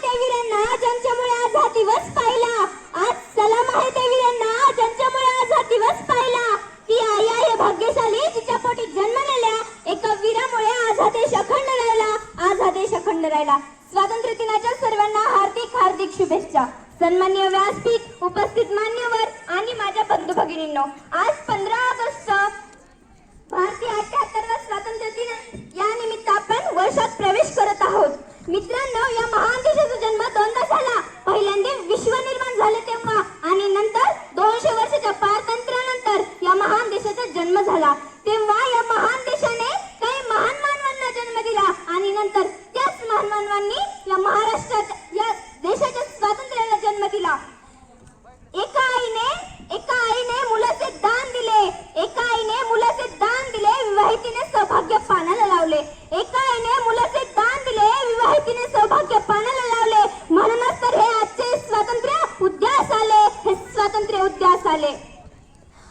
त्या वीरांना ज्यांच्यामुळे आज हा दिवस पाहिला. आज सलाम आहे त्या वीरांना ज्यांच्यामुळे आज हा दिवस पाहिला. ती आई आहे भाग्यशाली जिच्या पोटी जन्मलेल्या एका वीरामुळे आज हा देश अखंड राहिला. आज हा देश अखंड राहिला. स्वातंत्र्य दिनाच्या सर्वांना हार्दिक हार्दिक शुभेच्छा. सन्माननीय व्यासपीठ, उपस्थित मान्यवर आणि माझ्या बंधू भगिनींनो, आज 15 ऑगस्ट भारतीय 78वा स्वातंत्र्य दिन या निमित्त आपण वर्षात प्रवेश करत आहोत. मित्रांनो, या महान देशाचा जन्म दोनदा झाला. पहिल्यांदा विश्व निर्माण झाले तेव्हा आणि नंतर 200 वर्षाच्या पारतंत्र्यानंतर या महान देशाचा जन्म झाला. तेव्हा या महान देशाने काही महान मानवांना जन्म दिला आणि नंतर त्याच महान मानवांनी या महाराष्ट्रात या देशाच्या स्वातंत्र्याला जन्म दिला. एका आईने मुलाचे दान दिले. एका आईने मुलाचे दान दिले, विवाहितीने सौभाग्य पानाला लावले. एका आईने मुलाचे दान दिले, विवाहितीने सौभाग्य पानाला लावले. म्हणूनच तर हे आजचे स्वातंत्र्य उद्यास आले. हे स्वातंत्र्य उद्यास आले.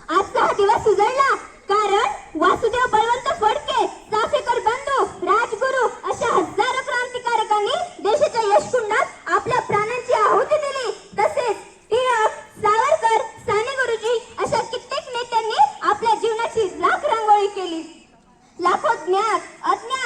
आजचा हा दिवस उजळला कारण वासुदेव बळवंत फडके, चाफेकर बंधू, राजगुरू अशा हजारो क्रांतिकारकांनी देशाच्या यशकुंडात आपल्या प्राणांची आहुती दिली. तसेच टिळक, सावरकर, साने गुरुजी अशा कित्येक नेत्यांनी आपल्या जीवनाची राख रांगोळी केली. लाखो ज्ञात अज्ञात